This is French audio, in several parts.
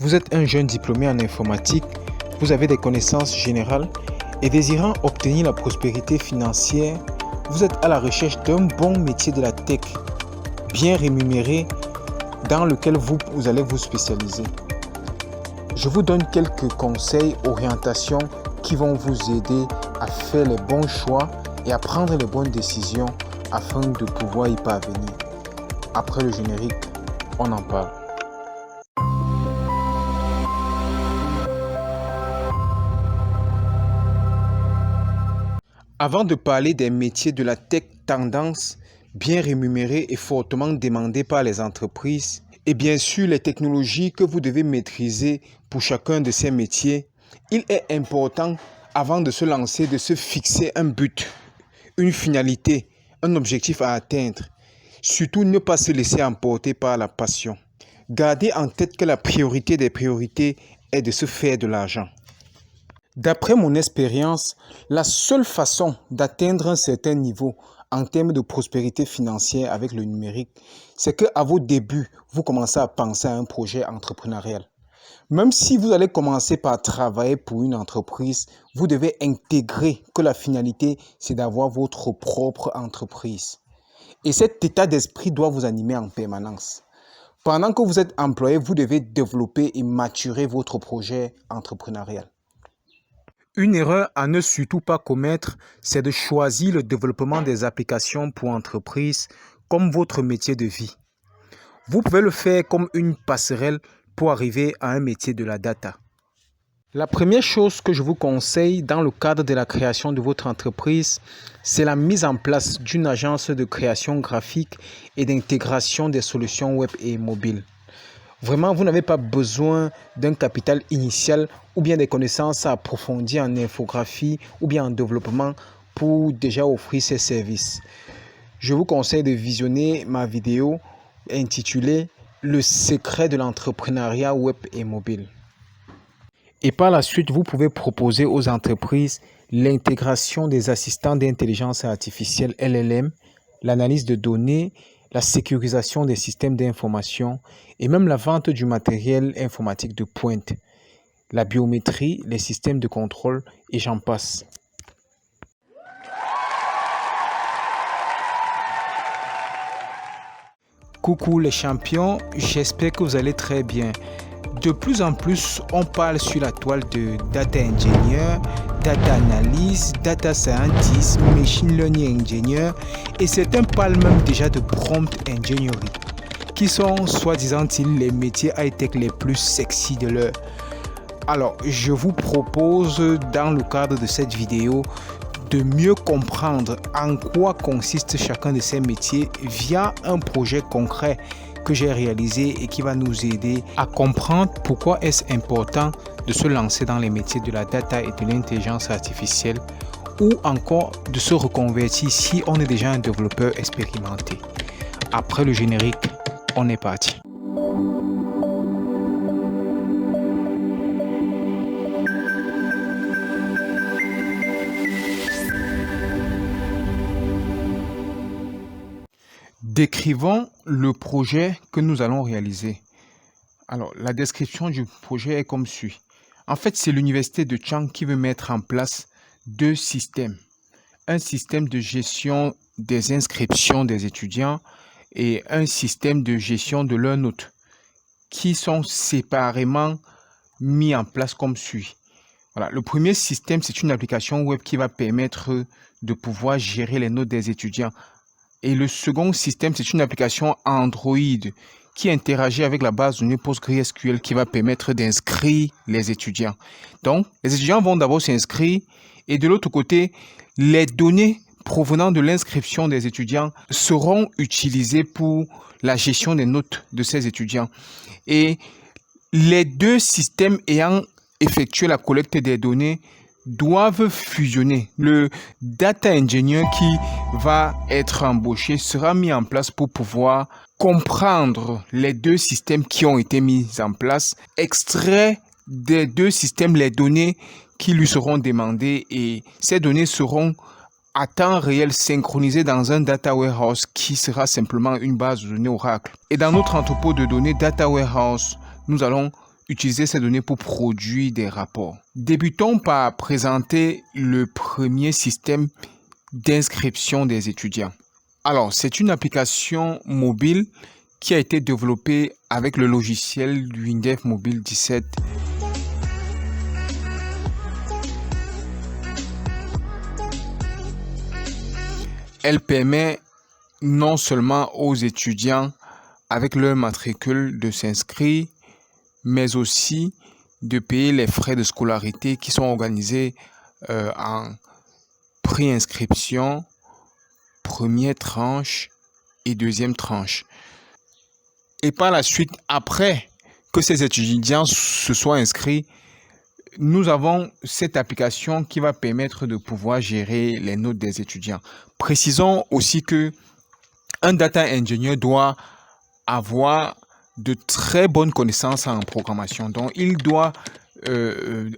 Vous êtes un jeune diplômé en informatique, vous avez des connaissances générales et désirant obtenir la prospérité financière, vous êtes à la recherche d'un bon métier de la tech, bien rémunéré, dans lequel vous allez vous spécialiser. Je vous donne quelques conseils, orientations qui vont vous aider à faire les bons choix et à prendre les bonnes décisions afin de pouvoir y parvenir. Après le générique, on en parle. Avant de parler des métiers de la tech tendance, bien rémunérés et fortement demandés par les entreprises, et bien sûr les technologies que vous devez maîtriser pour chacun de ces métiers, il est important, avant de se lancer, de se fixer un but, une finalité, un objectif à atteindre. Surtout, ne pas se laisser emporter par la passion. Gardez en tête que la priorité des priorités est de se faire de l'argent. D'après mon expérience, la seule façon d'atteindre un certain niveau en termes de prospérité financière avec le numérique, c'est qu'à vos débuts, vous commencez à penser à un projet entrepreneurial. Même si vous allez commencer par travailler pour une entreprise, vous devez intégrer que la finalité, c'est d'avoir votre propre entreprise. Et cet état d'esprit doit vous animer en permanence. Pendant que vous êtes employé, vous devez développer et maturer votre projet entrepreneurial. Une erreur à ne surtout pas commettre, c'est de choisir le développement des applications pour entreprise comme votre métier de vie. Vous pouvez le faire comme une passerelle pour arriver à un métier de la data. La première chose que je vous conseille dans le cadre de la création de votre entreprise, c'est la mise en place d'une agence de création graphique et d'intégration des solutions web et mobiles. Vraiment, vous n'avez pas besoin d'un capital initial ou bien des connaissances approfondies en infographie ou bien en développement pour déjà offrir ces services. Je vous conseille de visionner ma vidéo intitulée « Le secret de l'entrepreneuriat web et mobile ». Et par la suite, vous pouvez proposer aux entreprises l'intégration des assistants d'intelligence artificielle LLM, l'analyse de données, la sécurisation des systèmes d'information et même la vente du matériel informatique de pointe, la biométrie, les systèmes de contrôle et j'en passe. Coucou les champions, j'espère que vous allez très bien. De plus en plus, on parle sur la toile de data engineer, data analyst, data scientist, machine learning engineer et certains parlent même déjà de prompt engineering, qui sont soi-disant les métiers high-tech les plus sexy de l'heure. Alors, je vous propose dans le cadre de cette vidéo de mieux comprendre en quoi consiste chacun de ces métiers via un projet concret que j'ai réalisé et qui va nous aider à comprendre pourquoi est-ce important de se lancer dans les métiers de la data et de l'intelligence artificielle ou encore de se reconvertir si on est déjà un développeur expérimenté. Après le générique, on est parti. Décrivons le projet que nous allons réaliser. Alors, la description du projet est comme suit. En fait, c'est l'université de Chang qui veut mettre en place deux systèmes. Un système de gestion des inscriptions des étudiants et un système de gestion de leurs notes qui sont séparément mis en place comme suit. Voilà, le premier système, c'est une application web qui va permettre de pouvoir gérer les notes des étudiants. Et le second système, c'est une application Android qui interagit avec la base de données PostgreSQL qui va permettre d'inscrire les étudiants. Donc, les étudiants vont d'abord s'inscrire et de l'autre côté, les données provenant de l'inscription des étudiants seront utilisées pour la gestion des notes de ces étudiants. Et les deux systèmes ayant effectué la collecte des données doivent fusionner. Le data engineer qui va être embauché sera mis en place pour pouvoir comprendre les deux systèmes qui ont été mis en place, extraire des deux systèmes les données qui lui seront demandées et ces données seront à temps réel synchronisées dans un data warehouse qui sera simplement une base de données Oracle. Et dans notre entrepôt de données data warehouse, nous allons utiliser ces données pour produire des rapports. Débutons par présenter le premier système d'inscription des étudiants. Alors, c'est une application mobile qui a été développée avec le logiciel WinDev Mobile 17. Elle permet non seulement aux étudiants avec leur matricule de s'inscrire, mais aussi de payer les frais de scolarité qui sont organisés en pré-inscription, première tranche et deuxième tranche. Et par la suite, après que ces étudiants se soient inscrits, nous avons cette application qui va permettre de pouvoir gérer les notes des étudiants. Précisons aussi que un data engineer doit avoir de très bonnes connaissances en programmation. Donc, il doit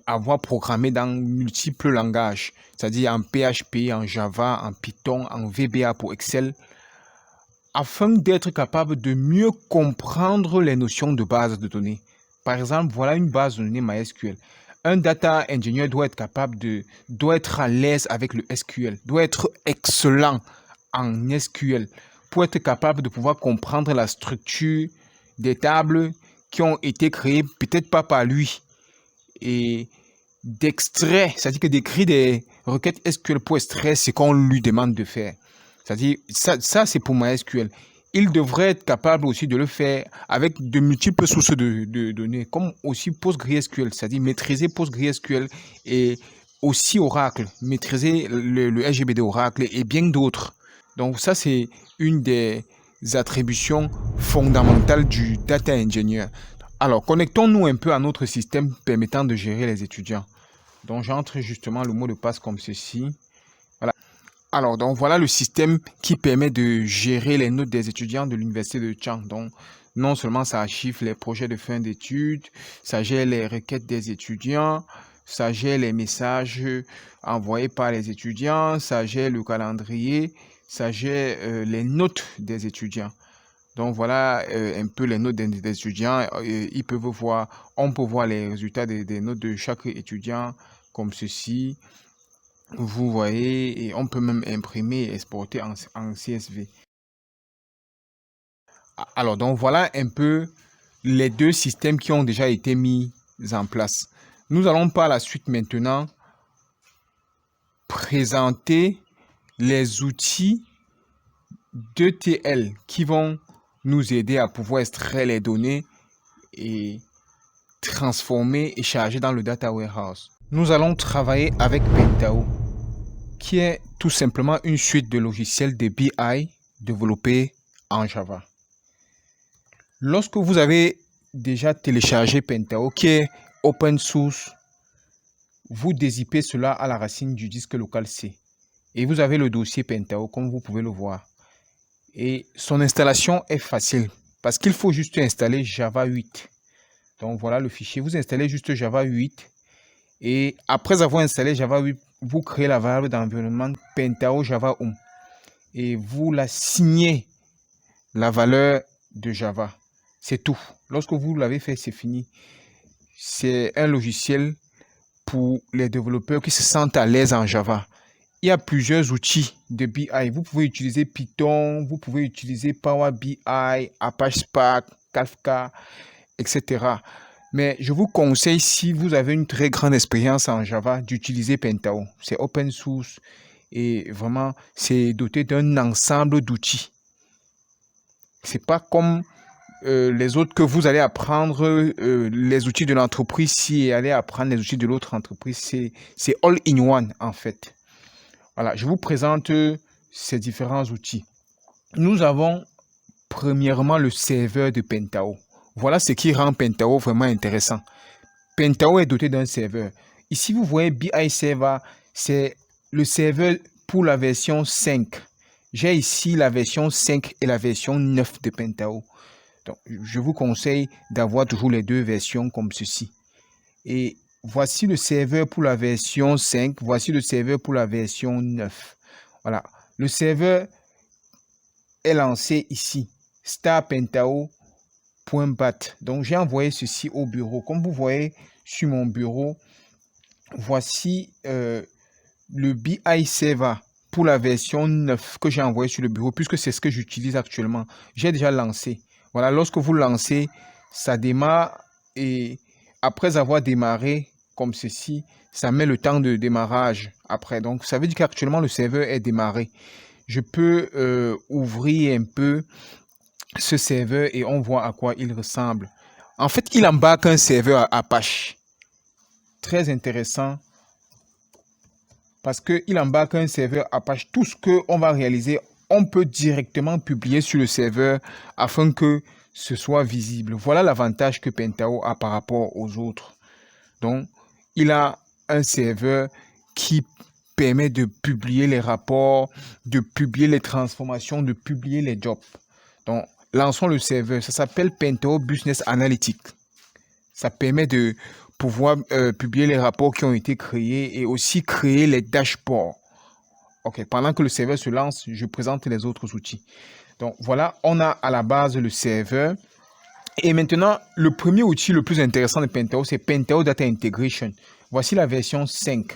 avoir programmé dans multiples langages, c'est-à-dire en PHP, en Java, en Python, en VBA pour Excel, afin d'être capable de mieux comprendre les notions de base de données. Par exemple, voilà une base de données MySQL. Un data engineer doit être à l'aise avec le SQL, doit être excellent en SQL pour être capable de pouvoir comprendre la structure des tables qui ont été créées, peut-être pas par lui, et d'extraire, c'est-à-dire que d'écrire des requêtes SQL pour extraire ce qu'on lui demande de faire. C'est-à-dire, ça c'est pour MySQL. Il devrait être capable aussi de le faire avec de multiples sources de données, comme aussi PostgreSQL, c'est-à-dire maîtriser PostgreSQL et aussi Oracle, maîtriser le SGBD Oracle et bien d'autres. Donc ça, c'est une des attributions fondamentales du data engineer. Alors, connectons-nous un peu à notre système permettant de gérer les étudiants. Donc, j'entre justement le mot de passe comme ceci. Voilà. Alors, donc voilà le système qui permet de gérer les notes des étudiants de l'université de Chang. Donc, non seulement ça archive les projets de fin d'études, ça gère les requêtes des étudiants, ça gère les messages envoyés par les étudiants, ça gère le calendrier, ça gère les notes des étudiants. Donc voilà un peu les notes des étudiants. Ils peuvent voir, on peut voir les résultats des notes de chaque étudiant comme ceci. Vous voyez, et on peut même imprimer et exporter en CSV. Alors, donc voilà un peu les deux systèmes qui ont déjà été mis en place. Nous allons par la suite maintenant présenter les outils d'ETL qui vont nous aider à pouvoir extraire les données et transformer et charger dans le data warehouse. Nous allons travailler avec Pentao, qui est tout simplement une suite de logiciels de BI développés en Java. Lorsque vous avez déjà téléchargé Pentao, qui est open source, vous dézippez cela à la racine du disque local C. Et vous avez le dossier Pentao, comme vous pouvez le voir. Et son installation est facile, parce qu'il faut juste installer Java 8. Donc voilà le fichier. Vous installez juste Java 8. Et après avoir installé Java 8, vous créez la variable d'environnement Pentao Java Home. Et vous la signez la valeur de Java. C'est tout. Lorsque vous l'avez fait, c'est fini. C'est un logiciel pour les développeurs qui se sentent à l'aise en Java. Il y a plusieurs outils de BI. Vous pouvez utiliser Python, vous pouvez utiliser Power BI, Apache Spark, Kafka, etc. Mais je vous conseille, si vous avez une très grande expérience en Java, d'utiliser Pentao. C'est open source et vraiment, c'est doté d'un ensemble d'outils. C'est pas comme les autres que vous allez apprendre, les outils de l'entreprise, si et aller apprendre les outils de l'autre entreprise. C'est all in one en fait. Voilà, je vous présente ces différents outils. Nous avons premièrement le serveur de Pentao. Voilà ce qui rend Pentao vraiment intéressant. Pentao est doté d'un serveur. Ici, vous voyez BI Server, c'est le serveur pour la version 5. J'ai ici la version 5 et la version 9 de Pentao. Donc, je vous conseille d'avoir toujours les deux versions comme ceci. Et voici le serveur pour la version 5. Voici le serveur pour la version 9. Voilà. Le serveur est lancé ici. Start Pentao .bat. Donc, j'ai envoyé ceci au bureau. Comme vous voyez sur mon bureau, voici le BI Server pour la version 9 que j'ai envoyé sur le bureau, puisque c'est ce que j'utilise actuellement. J'ai déjà lancé. Voilà, lorsque vous lancez, ça démarre et après avoir démarré comme ceci, ça met le temps de démarrage après. Donc, ça veut dire qu'actuellement, le serveur est démarré. Je peux ouvrir un peu ce serveur et on voit à quoi il ressemble. En fait, il embarque un serveur Apache. Très intéressant parce qu'il embarque un serveur Apache. Tout ce qu'on va réaliser, on peut directement publier sur le serveur afin que ce soit visible. Voilà l'avantage que Pentao a par rapport aux autres. Donc, il a un serveur qui permet de publier les rapports, de publier les transformations, de publier les jobs. Donc, lançons le serveur. Ça s'appelle Pentao Business Analytics. Ça permet de pouvoir publier les rapports qui ont été créés et aussi créer les dashboards. OK, pendant que le serveur se lance, je présente les autres outils. Donc, voilà, on a à la base le serveur. Et maintenant, le premier outil le plus intéressant de Pentao, c'est Pentao Data Integration. Voici la version 5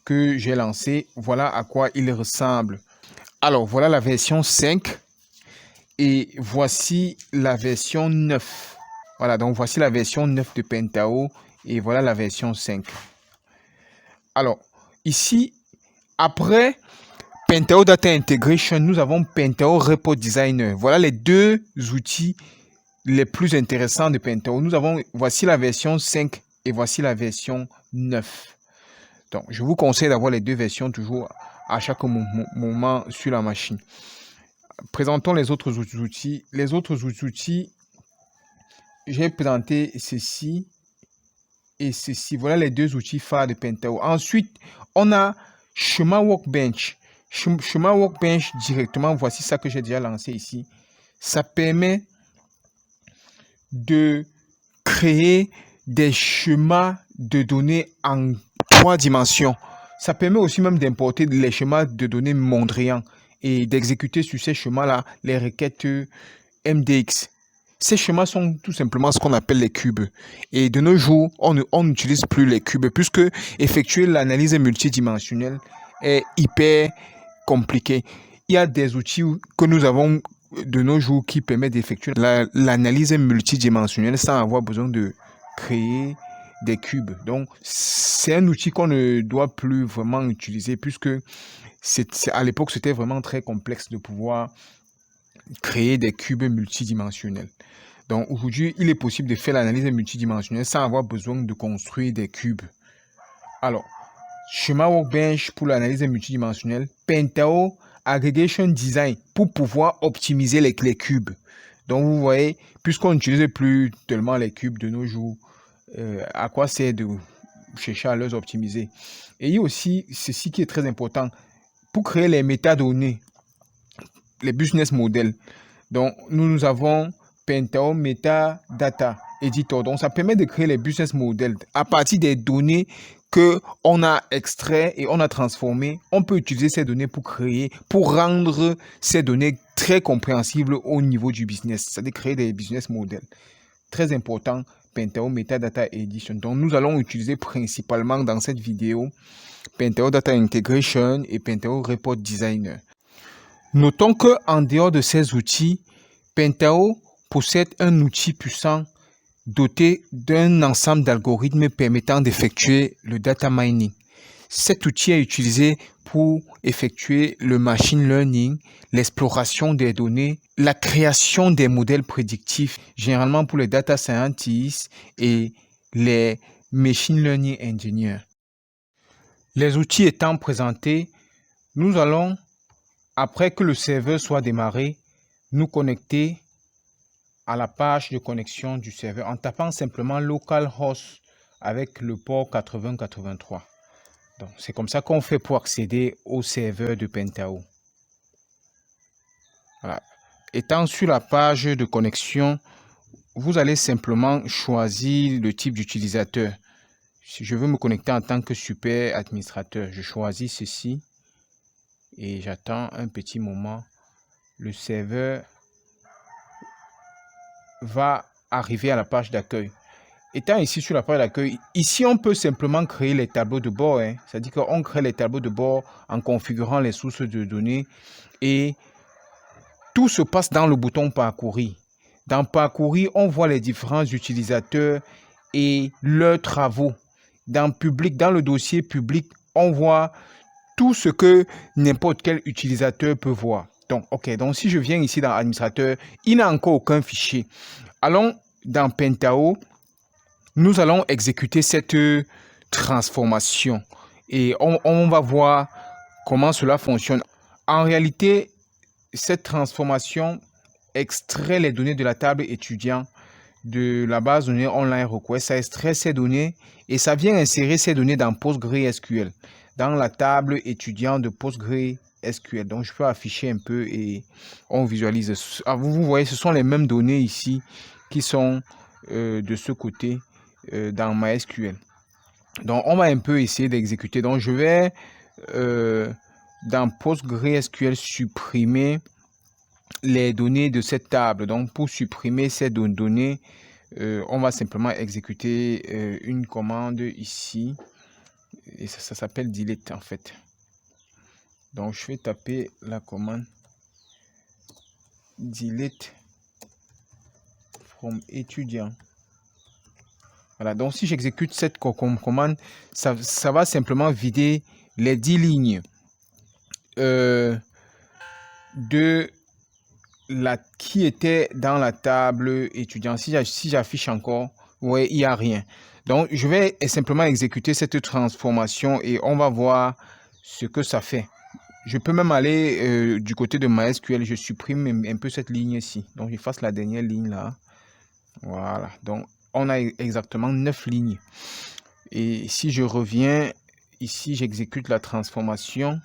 que j'ai lancée. Voilà à quoi il ressemble. Alors, voilà la version 5 et voici la version 9. Voilà, donc voici la version 9 de Pentao et voilà la version 5. Alors, ici, après Pentao Data Integration, nous avons Pentao Report Designer. Voilà les deux outils les plus intéressants de Pentao. Voici la version 5 et voici la version 9. Donc, je vous conseille d'avoir les deux versions toujours à chaque moment sur la machine. Présentons les autres outils. Les autres outils, j'ai présenté ceci et ceci. Voilà les deux outils phares de Pentao. Ensuite, on a Chemin Workbench. Chemin Workbench directement, voici ça que j'ai déjà lancé ici. Ça permet de créer des schémas de données en 3 dimensions. Ça permet aussi même d'importer les schémas de données Mondrian et d'exécuter sur ces schémas-là les requêtes MDX. Ces schémas sont tout simplement ce qu'on appelle les cubes. Et de nos jours, on n'utilise plus les cubes puisque effectuer l'analyse multidimensionnelle est hyper compliqué. Il y a des outils que nous avons de nos jours qui permettent d'effectuer l'analyse multidimensionnelle sans avoir besoin de créer des cubes. Donc, c'est un outil qu'on ne doit plus vraiment utiliser puisque à l'époque, c'était vraiment très complexe de pouvoir créer des cubes multidimensionnels. Donc, aujourd'hui, il est possible de faire l'analyse multidimensionnelle sans avoir besoin de construire des cubes. Alors, Chemin Workbench pour l'analyse multidimensionnelle, Pentao Aggregation Design pour pouvoir optimiser les cubes. Donc, vous voyez, puisqu'on n'utilise plus tellement les cubes de nos jours, à quoi sert de chercher à les optimiser? Et il y a aussi ceci qui est très important pour créer les métadonnées, les business models. Donc, nous avons Pentao Metadata Editor. Donc, ça permet de créer les business models à partir des données que on a extrait et on a transformé. On peut utiliser ces données pour rendre ces données très compréhensibles au niveau du business. C'est-à-dire créer des business models. Très important, Pentao Metadata Edition. Donc, nous allons utiliser principalement dans cette vidéo Pentao Data Integration et Pentao Report Designer. Notons que en dehors de ces outils, Pentao possède un outil puissant doté d'un ensemble d'algorithmes permettant d'effectuer le data mining. Cet outil est utilisé pour effectuer le machine learning, l'exploration des données, la création des modèles prédictifs, généralement pour les data scientists et les machine learning engineers. Les outils étant présentés, nous allons, après que le serveur soit démarré, nous connecter à la page de connexion du serveur en tapant simplement localhost avec le port 8083. Donc, c'est comme ça qu'on fait pour accéder au serveur de Pentao. Voilà. Étant sur la page de connexion, vous allez simplement choisir le type d'utilisateur. Si je veux me connecter en tant que super administrateur, je choisis ceci et j'attends un petit moment. Le serveur va arriver à la page d'accueil. Étant ici sur la page d'accueil, ici on peut simplement créer les tableaux de bord. C'est-à-dire qu'on crée les tableaux de bord en configurant les sources de données et tout se passe dans le bouton parcourir. Dans parcourir, on voit les différents utilisateurs et leurs travaux. Dans public, dans le dossier public, on voit tout ce que n'importe quel utilisateur peut voir. Donc, donc si je viens ici dans administrateur, il n'a encore aucun fichier. Allons dans Pentao. Nous allons exécuter cette transformation et on va voir comment cela fonctionne. En réalité, cette transformation extrait les données de la table étudiant de la base de données online request. Ça extrait ces données et ça vient insérer ces données dans PostgreSQL, dans la table étudiant de PostgreSQL. Donc, je peux afficher un peu et on visualise. Vous voyez, ce sont les mêmes données ici qui sont de ce côté dans MySQL. Donc, on va un peu essayer d'exécuter. Donc, je vais dans PostgreSQL supprimer les données de cette table. Donc, pour supprimer ces données, on va simplement exécuter une commande ici. Et ça s'appelle delete en fait. Donc, je vais taper la commande delete from étudiant. Voilà, donc si j'exécute cette commande, ça va simplement vider les 10 lignes qui étaient dans la table étudiant. Si j'affiche encore, ouais, il n'y a rien. Donc, je vais simplement exécuter cette transformation et on va voir ce que ça fait. Je peux même aller du côté de MySQL, je supprime un peu cette ligne-ci. Donc, j'efface la dernière ligne là. Voilà, donc on a exactement 9 lignes. Et si je reviens ici, j'exécute la transformation.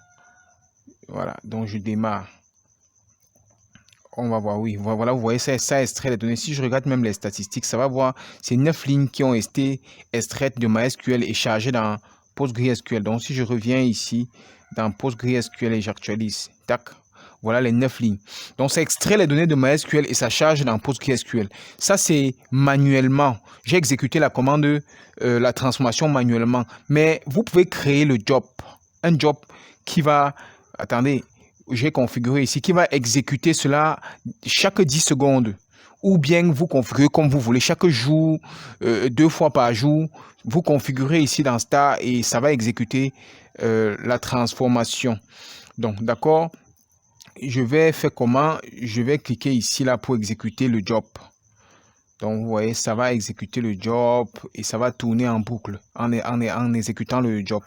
Voilà, donc je démarre. On va voir, oui, voilà, vous voyez, ça extrait les données. Si je regarde même les statistiques, ça va voir ces 9 lignes qui ont été extraites de MySQL et chargées dans PostgreSQL. Donc, si je reviens ici dans PostgreSQL et j'actualise, tac, voilà les 9 lignes. Donc, ça extrait les données de MySQL et ça charge dans PostgreSQL. Ça, c'est manuellement. J'ai exécuté la commande, la transformation manuellement. Mais vous pouvez créer le job. Un job qui va... Attendez, j'ai configuré ici, qui va exécuter cela chaque 10 secondes. Ou bien vous configurez comme vous voulez. Chaque jour, 2 fois par jour, vous configurez ici dans Star et ça va exécuter la transformation. Donc, d'accord. Je vais faire comment? Je vais cliquer ici là pour exécuter le job. Donc, vous voyez, ça va exécuter le job et ça va tourner en boucle en exécutant le job.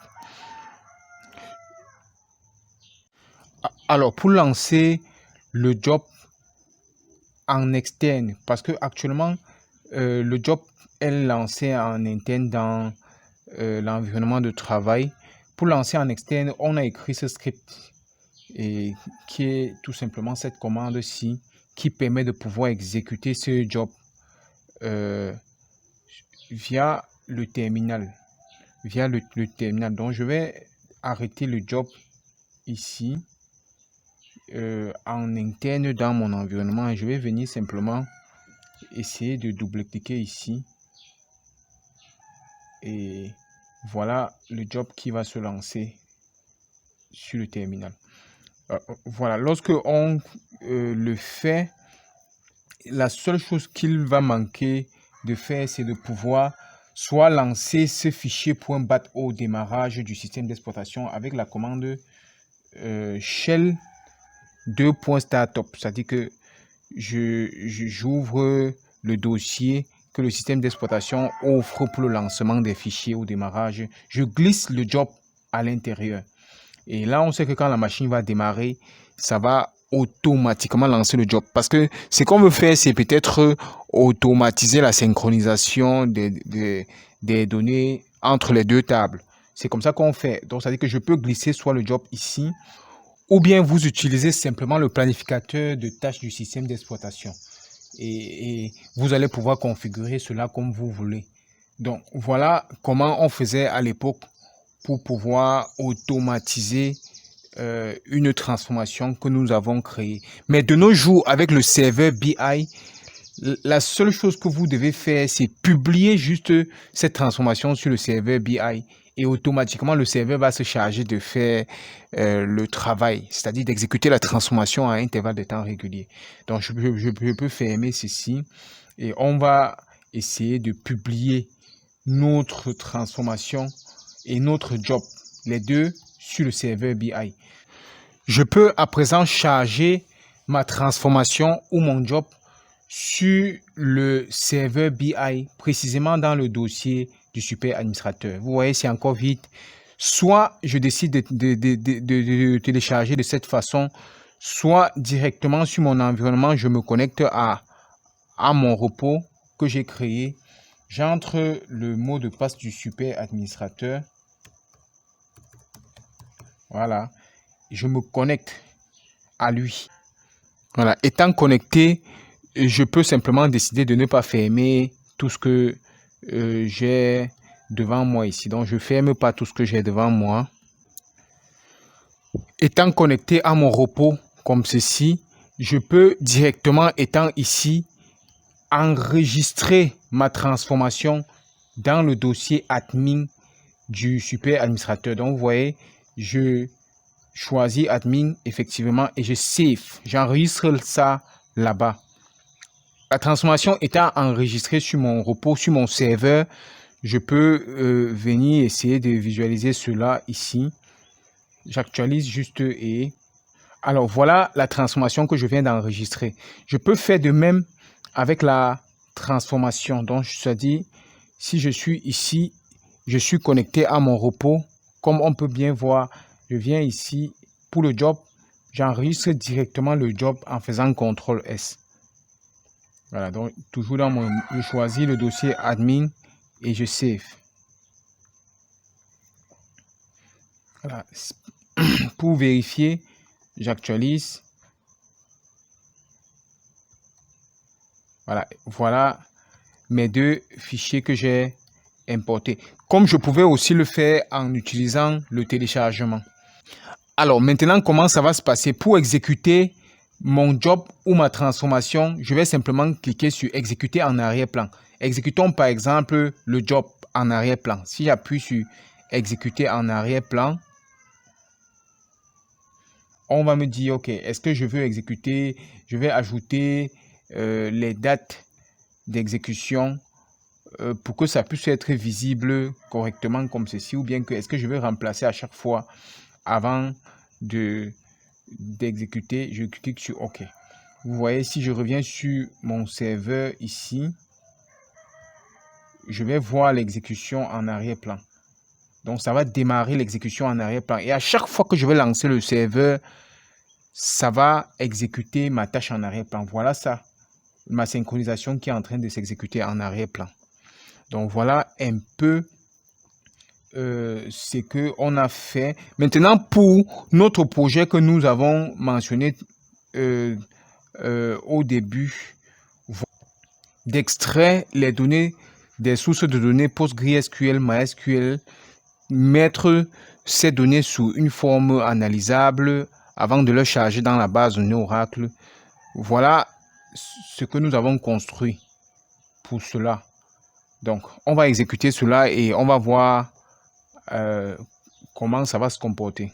Alors, pour lancer le job en externe, parce que actuellement, le job est lancé en interne dans l'environnement de travail. Pour lancer en externe, on a écrit ce script et qui est tout simplement cette commande-ci qui permet de pouvoir exécuter ce job via le terminal. Le terminal. Donc, je vais arrêter le job ici en interne dans mon environnement et je vais venir simplement essayer de double-cliquer ici. Et voilà le job qui va se lancer sur le terminal. Voilà, lorsque on le fait, la seule chose qu'il va manquer de faire, c'est de pouvoir soit lancer ce fichier .bat au démarrage du système d'exploitation avec la commande shell 2.startup. C'est-à-dire que j'ouvre le dossier que le système d'exploitation offre pour le lancement des fichiers au démarrage. Je glisse le job à l'intérieur. Et là, on sait que quand la machine va démarrer, ça va automatiquement lancer le job. Parce que ce qu'on veut faire, c'est peut-être automatiser la synchronisation des données entre les deux tables. C'est comme ça qu'on fait. Donc, ça veut dire que je peux glisser soit le job ici, ou bien vous utilisez simplement le planificateur de tâches du système d'exploitation. Et vous allez pouvoir configurer cela comme vous voulez. Donc, voilà comment on faisait à l'époque pour pouvoir automatiser une transformation que nous avons créée. Mais de nos jours, avec le serveur BI, La seule chose que vous devez faire, c'est publier juste cette transformation sur le serveur BI et automatiquement le serveur va se charger de faire le travail, c'est-à-dire d'exécuter la transformation à intervalles de temps réguliers. Donc, je peux fermer ceci et on va essayer de publier notre transformation et notre job, les deux sur le serveur BI. Je peux à présent charger ma transformation ou mon job sur le serveur BI, précisément dans le dossier du super administrateur. Vous voyez, c'est encore vite. Soit je décide de télécharger de cette façon, soit directement sur mon environnement, je me connecte à mon repos que j'ai créé. J'entre le mot de passe du super administrateur. Voilà. Je me connecte à lui. Voilà. Étant connecté, je peux simplement décider de ne pas fermer tout ce que j'ai devant moi ici. Donc, je ne ferme pas tout ce que j'ai devant moi. Étant connecté à mon repos comme ceci, je peux directement, étant ici, enregistrer ma transformation dans le dossier admin du super administrateur. Donc, vous voyez, je choisis admin effectivement et je save. J'enregistre ça là-bas. La transformation étant enregistrée sur mon repos, sur mon serveur, je peux venir essayer de visualiser cela ici. J'actualise juste et... Alors, voilà la transformation que je viens d'enregistrer. Je peux faire de même avec la transformation. Donc, c'est-à-dire, si je suis ici, je suis connecté à mon repos. Comme on peut bien voir, je viens ici pour le job. J'enregistre directement le job en faisant CTRL S. Voilà, donc toujours dans mon... Je choisis le dossier admin et je save. Voilà. Pour vérifier, j'actualise. Voilà mes deux fichiers que j'ai importés. Comme je pouvais aussi le faire en utilisant le téléchargement. Alors maintenant, comment ça va se passer? Pour exécuter mon job ou ma transformation, je vais simplement cliquer sur exécuter en arrière-plan. Exécutons par exemple le job en arrière-plan. Si j'appuie sur exécuter en arrière-plan, on va me dire, ok, est-ce que je veux exécuter, je vais ajouter les dates d'exécution pour que ça puisse être visible correctement comme ceci, ou bien que est-ce que je veux remplacer à chaque fois avant d'exécuter, je clique sur OK. Vous voyez, si je reviens sur mon serveur ici, je vais voir l'exécution en arrière-plan. Donc, ça va démarrer l'exécution en arrière-plan. Et à chaque fois que je vais lancer le serveur, ça va exécuter ma tâche en arrière-plan. Voilà ça, ma synchronisation qui est en train de s'exécuter en arrière-plan. Donc, voilà un peu ce qu'on a fait. Maintenant, pour notre projet que nous avons mentionné au début, d'extraire les données des sources de données PostgreSQL, MySQL, mettre ces données sous une forme analysable avant de le charger dans la base de données Oracle. Voilà ce que nous avons construit pour cela. Donc, on va exécuter cela et on va voir comment ça va se comporter.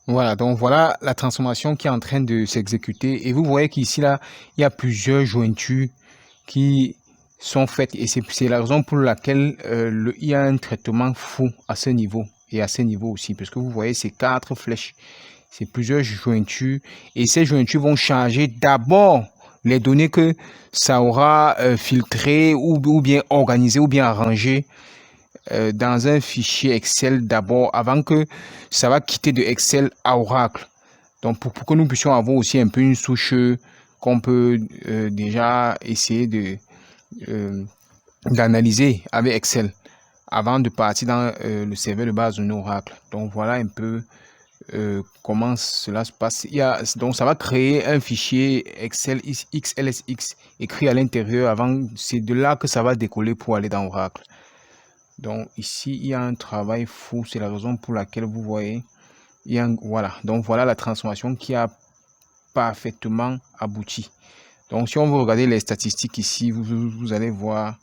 Voilà, donc voilà la transformation qui est en train de s'exécuter. Et vous voyez qu'ici, là, il y a plusieurs jointures qui sont faites. Et c'est la raison pour laquelle il y a un traitement fou à ce niveau et à ce niveau aussi. Parce que vous voyez, c'est 4 flèches. C'est plusieurs jointures. Et ces jointures vont charger d'abord les données que ça aura filtrées ou bien organisées ou bien arrangées dans un fichier Excel d'abord avant que ça va quitter de Excel à Oracle. Donc pour que nous puissions avoir aussi un peu une souche qu'on peut déjà essayer d'analyser avec Excel avant de partir dans le serveur de base de nos Oracle. Donc voilà un peu comment cela se passe. Donc ça va créer un fichier Excel XLSX écrit à l'intérieur avant. C'est de là que ça va décoller pour aller dans Oracle. Donc ici, il y a un travail fou. C'est la raison pour laquelle vous voyez. Voilà. Donc voilà la transformation qui a parfaitement abouti. Donc si on veut regarder les statistiques ici, vous allez voir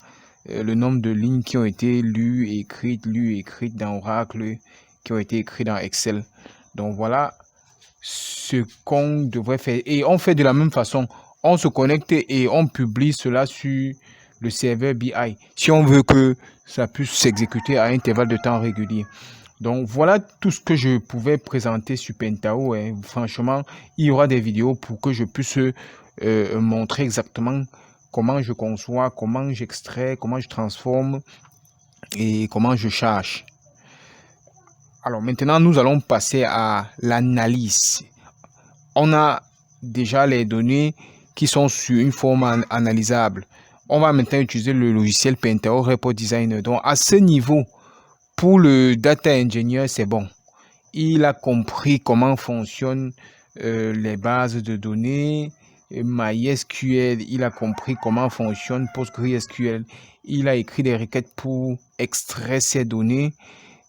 le nombre de lignes qui ont été lues, écrites dans Oracle, qui ont été écrites dans Excel. Donc voilà ce qu'on devrait faire. Et on fait de la même façon. On se connecte et on publie cela sur le serveur BI. Si on veut que ça puisse s'exécuter à intervalles de temps réguliers. Donc voilà tout ce que je pouvais présenter sur Pentao. Franchement, il y aura des vidéos pour que je puisse montrer exactement comment je conçois, comment j'extrais, comment je transforme et comment je charge. Alors maintenant, nous allons passer à l'analyse. On a déjà les données qui sont sur une forme analysable. On va maintenant utiliser le logiciel Pentao Report Designer. Donc à ce niveau, pour le data engineer, c'est bon. Il a compris comment fonctionnent les bases de données, MySQL. Il a compris comment fonctionne PostgreSQL. Il a écrit des requêtes pour extraire ces données.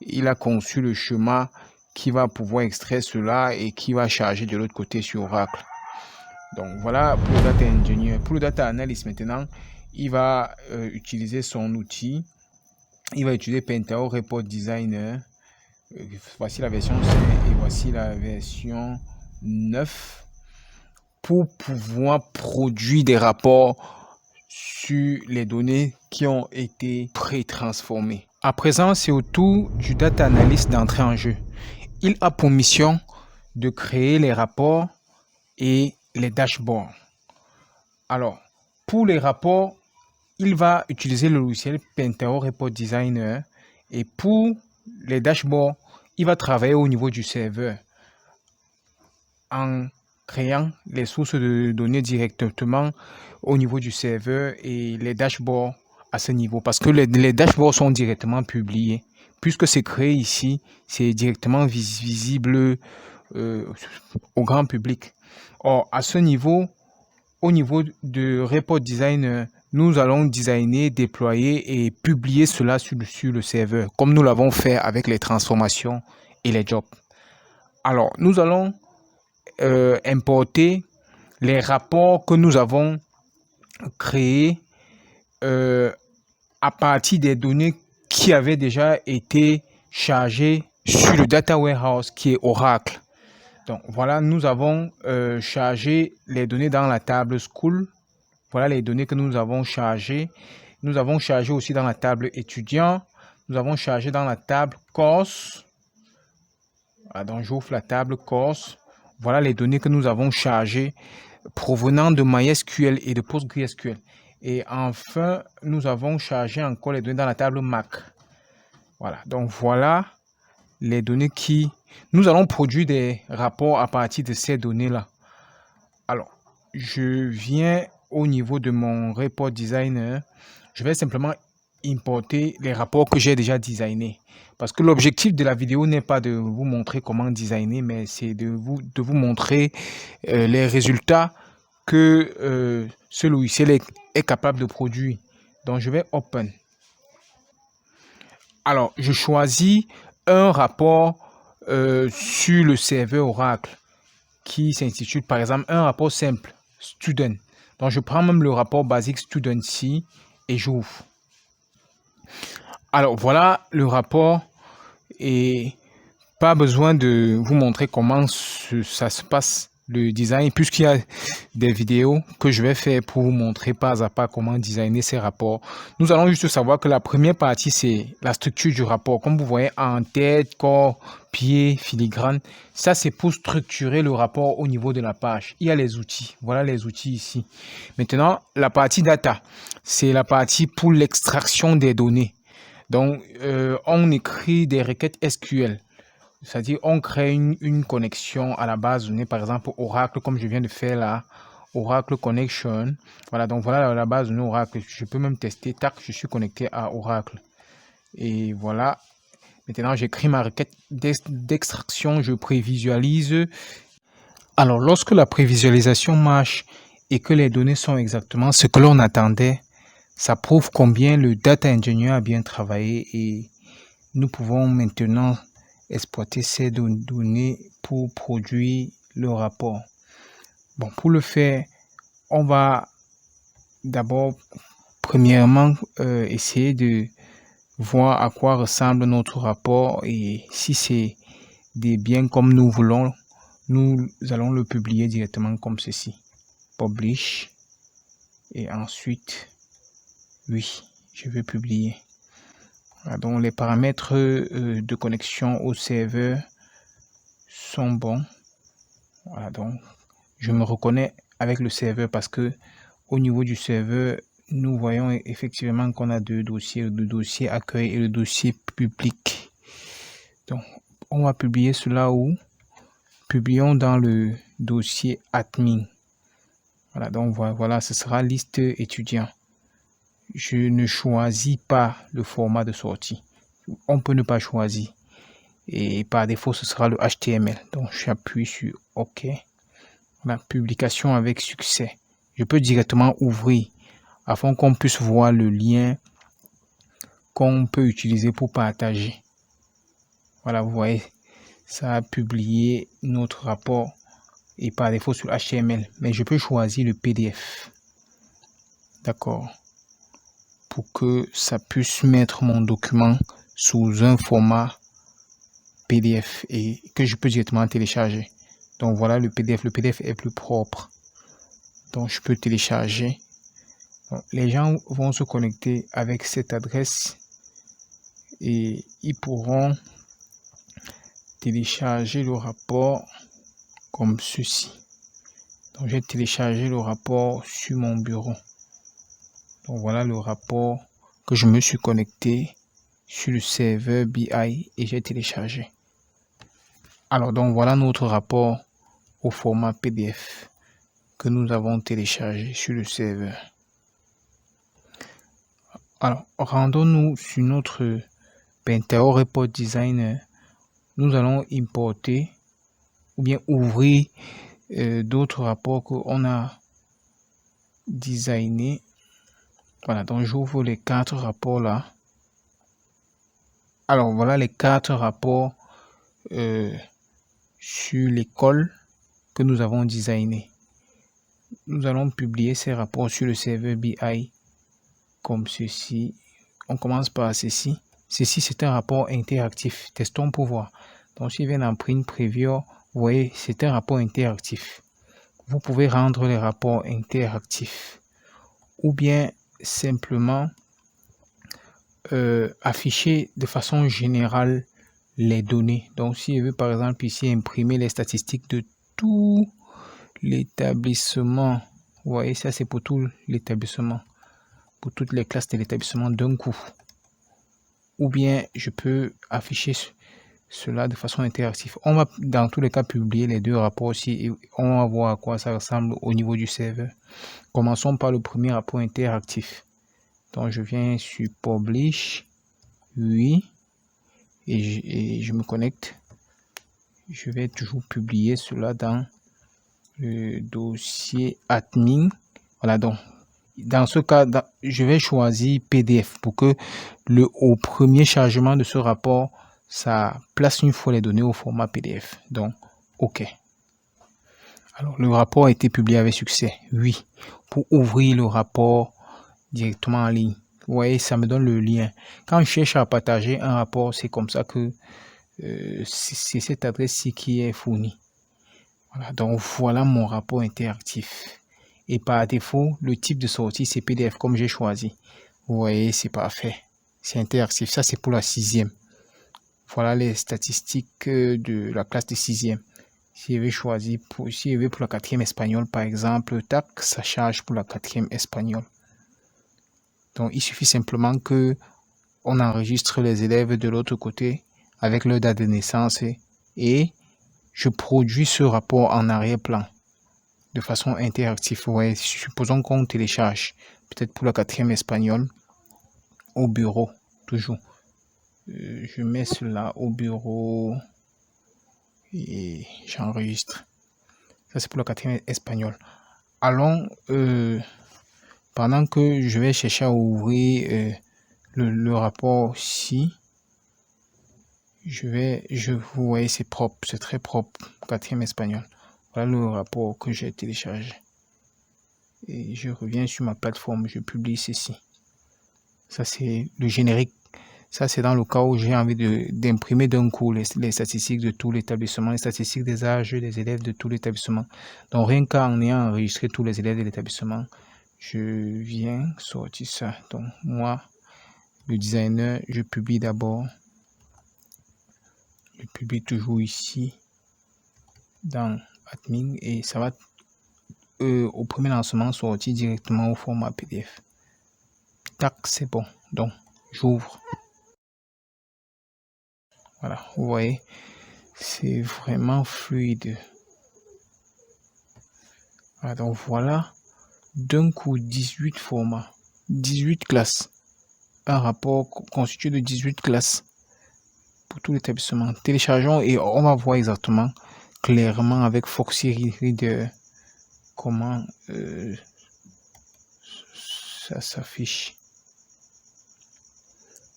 Il a conçu le schéma qui va pouvoir extraire cela et qui va charger de l'autre côté sur Oracle. Donc voilà pour le data engineer. Pour le data analyst maintenant, il va utiliser son outil. Il va utiliser Pentao Report Designer. Voici la version 5 et voici la version 9 pour pouvoir produire des rapports sur les données qui ont été pré-transformées. À présent, c'est au tour du data analyst d'entrer en jeu. Il a pour mission de créer les rapports et les dashboards. Alors, pour les rapports, il va utiliser le logiciel Pentao Report Designer et pour les dashboards, il va travailler au niveau du serveur en créant les sources de données directement au niveau du serveur et les dashboards à ce niveau parce que les dashboards sont directement publiés. Puisque c'est créé ici, c'est directement visible au grand public. Or, à ce niveau, au niveau de Report Designer, nous allons designer, déployer et publier cela sur le serveur, comme nous l'avons fait avec les transformations et les jobs. Alors, nous allons importer les rapports que nous avons créés à partir des données qui avaient déjà été chargées sur le data warehouse qui est Oracle. Donc voilà, nous avons chargé les données dans la table School. Voilà les données que nous avons chargées. Nous avons chargé aussi dans la table étudiant. Nous avons chargé dans la table course. Voilà, donc j'ouvre la table course. Voilà les données que nous avons chargées provenant de MySQL et de PostgreSQL. Et enfin, nous avons chargé encore les données dans la table Mac. Voilà, donc voilà les données qui... Nous allons produire des rapports à partir de ces données-là. Alors, je viens au niveau de mon report designer. Je vais simplement importer les rapports que j'ai déjà designés. Parce que l'objectif de la vidéo n'est pas de vous montrer comment designer, mais c'est de vous montrer les résultats que ce logiciel est capable de produire. Donc, je vais Open. Alors, je choisis un rapport sur le serveur Oracle qui s'intitule par exemple un rapport simple, Student. Donc, je prends même le rapport basique Student ici et j'ouvre. Alors, voilà le rapport et pas besoin de vous montrer comment ça se passe, le design, puisqu'il y a des vidéos que je vais faire pour vous montrer pas à pas comment designer ces rapports. Nous allons juste savoir que la première partie, c'est la structure du rapport. Comme vous voyez, en tête, corps, pied, filigrane. Ça, c'est pour structurer le rapport au niveau de la page. Il y a les outils. Voilà les outils ici. Maintenant, la partie data, c'est la partie pour l'extraction des données. Donc, on écrit des requêtes SQL. C'est-à-dire, on crée une connexion à la base de données, par exemple, Oracle, comme je viens de faire là, Oracle Connection. Voilà, donc voilà la base de données Oracle. Je peux même tester, tac, je suis connecté à Oracle. Et voilà. Maintenant, j'écris ma requête d'extraction, je prévisualise. Alors, lorsque la prévisualisation marche et que les données sont exactement ce que l'on attendait, ça prouve combien le data engineer a bien travaillé et nous pouvons maintenant exploiter ces données pour produire le rapport. Bon, pour le faire, on va d'abord, premièrement, essayer de voir à quoi ressemble notre rapport et si c'est des biens comme nous voulons, nous allons le publier directement comme ceci. Publish. Et ensuite, oui, je vais publier. Voilà, donc les paramètres de connexion au serveur sont bons. Voilà, donc je me reconnais avec le serveur parce que au niveau du serveur, nous voyons effectivement qu'on a deux dossiers, le dossier accueil et le dossier public. Donc, on va publier cela où? Publions dans le dossier admin. Voilà, donc voilà, ce sera liste étudiant. Je ne choisis pas le format de sortie. On peut ne pas choisir. Et par défaut, ce sera le HTML. Donc, j'appuie sur OK. Voilà, publication avec succès. Je peux directement ouvrir afin qu'on puisse voir le lien qu'on peut utiliser pour partager. Voilà, vous voyez, ça a publié notre rapport et par défaut sur HTML. Mais je peux choisir le PDF. D'accord. Pour que ça puisse mettre mon document sous un format PDF et que je peux directement télécharger. Donc voilà le PDF. Le PDF est plus propre. Donc je peux télécharger. Donc, les gens vont se connecter avec cette adresse et ils pourront télécharger le rapport comme ceci. Donc j'ai téléchargé le rapport sur mon bureau. Donc voilà le rapport que je me suis connecté sur le serveur BI et j'ai téléchargé. Alors donc voilà notre rapport au format PDF que nous avons téléchargé sur le serveur. Alors rendons-nous sur notre Pentaho Report Designer. Nous allons importer ou bien ouvrir d'autres rapports qu'on a designés. Voilà, donc j'ouvre les 4 rapports là. Alors voilà les 4 rapports sur l'école que nous avons designé. Nous allons publier ces rapports sur le serveur BI comme ceci. On commence par ceci. Ceci, c'est un rapport interactif. Testons pour voir. Donc, si je viens en print preview, vous voyez, c'est un rapport interactif. Vous pouvez rendre les rapports interactifs ou bien simplement afficher de façon générale les données. Donc, si je veux par exemple ici imprimer les statistiques de tout l'établissement, vous voyez, ça c'est pour tout l'établissement, pour toutes les classes de l'établissement d'un coup. Ou bien je peux afficher cela de façon interactive. On va dans tous les cas publier les 2 rapports aussi et on va voir à quoi ça ressemble au niveau du serveur. Commençons par le premier rapport interactif. Donc je viens sur Publish, oui, et je me connecte. Je vais toujours publier cela dans le dossier admin. Voilà, donc dans ce cas, je vais choisir PDF pour que au premier chargement de ce rapport, ça place une fois les données au format PDF. Donc, OK. Alors, le rapport a été publié avec succès. Oui. Pour ouvrir le rapport directement en ligne, vous voyez, ça me donne le lien. Quand je cherche à partager un rapport, c'est comme ça que c'est cette adresse-ci qui est fournie. Voilà, donc voilà mon rapport interactif. Et par défaut, le type de sortie, c'est PDF comme j'ai choisi. Vous voyez, c'est parfait. C'est interactif. Ça, c'est pour la 6e. Voilà les statistiques de la classe de 6e. Si je vais choisir, si je vais pour la 4e espagnol, par exemple, tac, ça charge pour la 4e espagnol. Donc, il suffit simplement que on enregistre les élèves de l'autre côté avec leur date de naissance et je produis ce rapport en arrière-plan de façon interactive. Ouais, supposons qu'on télécharge peut-être pour la 4e espagnol au bureau, toujours. je mets cela au bureau et j'enregistre. Ça, c'est pour le quatrième espagnol. Allons, pendant que je vais chercher à ouvrir le rapport ici, vous voyez, c'est propre, c'est très propre, quatrième espagnol. Voilà le rapport que j'ai téléchargé. Et je reviens sur ma plateforme, je publie ceci. Ça, c'est le générique. Ça, c'est dans le cas où j'ai envie d'imprimer d'un coup les statistiques de tout l'établissement, les statistiques des âges des élèves de tout l'établissement. Donc, rien qu'en ayant enregistré tous les élèves de l'établissement, je viens sortir ça. Donc, moi, le designer, je publie d'abord. Je publie toujours ici dans admin et ça va au premier lancement sortir directement au format PDF. Tac, c'est bon. Donc, j'ouvre. Voilà, vous voyez, c'est vraiment fluide. Voilà, donc voilà, d'un coup, 18 formats, 18 classes. Un rapport constitué de 18 classes pour tout l'établissement. Téléchargeons et on va voir exactement, clairement avec Foxy Reader, comment ça s'affiche.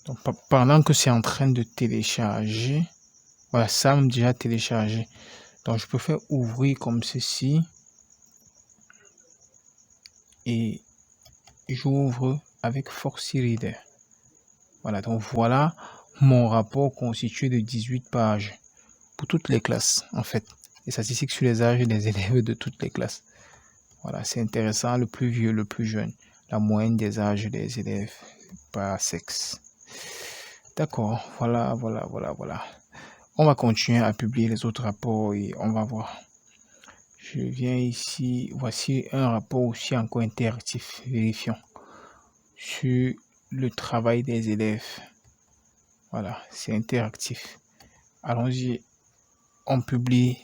Donc, pendant que c'est en train de télécharger, voilà, ça m'a déjà téléchargé. Donc, je peux faire ouvrir comme ceci. Et j'ouvre avec Foxy Reader. Voilà, donc voilà mon rapport constitué de 18 pages pour toutes les classes, en fait. Les statistiques sur les âges des élèves de toutes les classes. Voilà, c'est intéressant, le plus vieux, le plus jeune. La moyenne des âges des élèves par sexe. D'accord, voilà. On va continuer à publier les autres rapports et on va voir. Je viens ici, voici un rapport aussi encore interactif, vérifions, sur le travail des élèves. Voilà, c'est interactif. Allons-y, on publie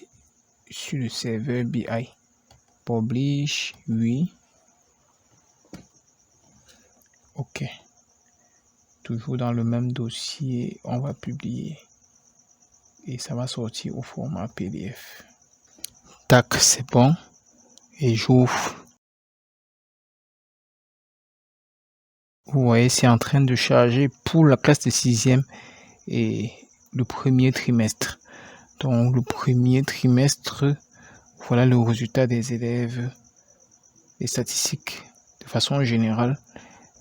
sur le serveur BI. Publish, oui. OK. Toujours dans le même dossier, on va publier. Et ça va sortir au format PDF. Tac, c'est bon. Et j'ouvre. Vous voyez, c'est en train de charger pour la classe de 6e et le premier trimestre. Donc, le premier trimestre, voilà le résultat des élèves, les statistiques de façon générale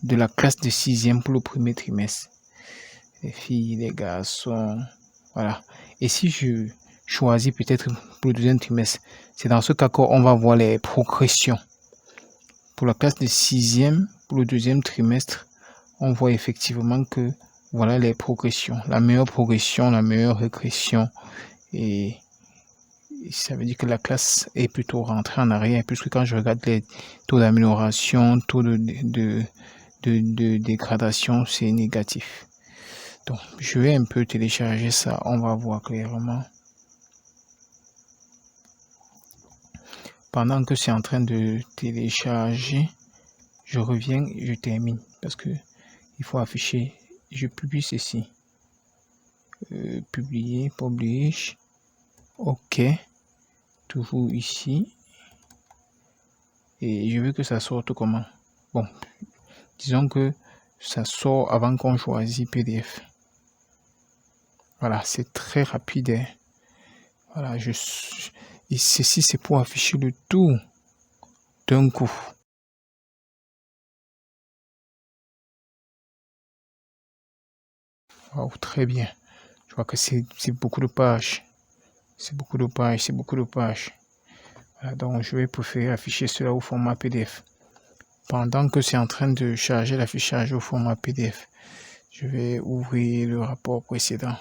de la classe de 6e pour le premier trimestre. Les filles, les garçons, voilà. Et si je choisis peut-être pour le deuxième trimestre, c'est dans ce cas qu'on va voir les progressions. Pour la classe de 6e, pour le deuxième trimestre, on voit effectivement que voilà les progressions. La meilleure progression, la meilleure régression. Et ça veut dire que la classe est plutôt rentrée en arrière, puisque quand je regarde les taux d'amélioration, taux de dégradation, c'est négatif. Donc, je vais un peu télécharger ça, on va voir clairement. Pendant que c'est en train de télécharger, je reviens et je termine, parce que il faut afficher. Je publie ceci. Publier, publish. OK. Toujours ici. Et je veux que ça sorte comment? Bon, disons que ça sort avant qu'on choisisse PDF. Voilà, c'est très rapide. Hein. Voilà, et ceci, c'est pour afficher le tout d'un coup. Wow, très bien. Je vois que c'est beaucoup de pages. C'est beaucoup de pages. Voilà, donc, je vais préférer afficher cela au format PDF. Pendant que c'est en train de charger l'affichage au format PDF, je vais ouvrir le rapport précédent.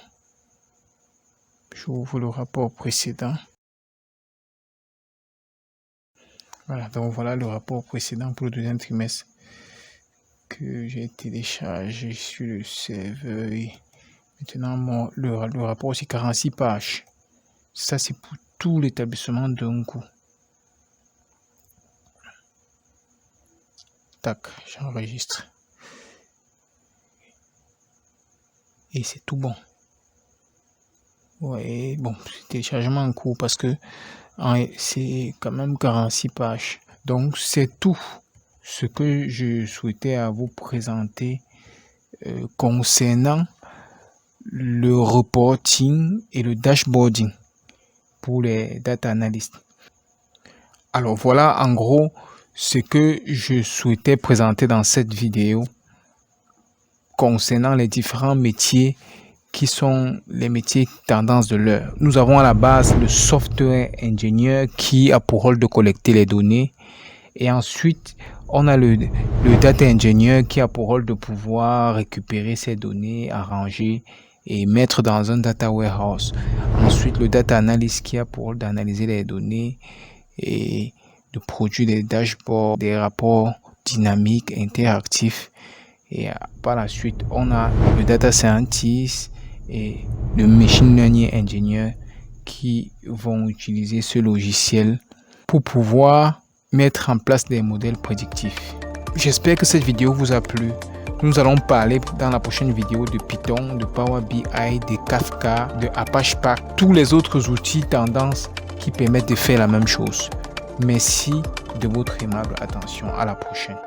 J'ouvre le rapport précédent. Voilà, donc voilà le rapport précédent pour le deuxième trimestre que j'ai téléchargé sur le serveur. Maintenant, le rapport, c'est 46 pages. Ça, c'est pour tout l'établissement d'un coup. Tac, j'enregistre. et c'est tout bon. Ouais, bon, téléchargement en cours parce que c'est quand même 46 pages. Donc, c'est tout ce que je souhaitais à vous présenter concernant le reporting et le dashboarding pour les data analysts. Alors, voilà en gros ce que je souhaitais présenter dans cette vidéo concernant les différents métiers qui sont les métiers tendances de l'heure. Nous avons à la base le software ingénieur qui a pour rôle de collecter les données. Et ensuite, on a le data engineer qui a pour rôle de pouvoir récupérer ces données, arranger et mettre dans un data warehouse. Ensuite, le data analyst qui a pour rôle d'analyser les données et de produire des dashboards, des rapports dynamiques, interactifs. Et par la suite, on a le data scientist et le machine learning engineer qui vont utiliser ce logiciel pour pouvoir mettre en place des modèles prédictifs. J'espère que cette vidéo vous a plu. Nous allons parler dans la prochaine vidéo de Python, de Power BI, de Kafka, de Apache Spark, tous les autres outils tendances qui permettent de faire la même chose. Merci de votre aimable attention. À la prochaine.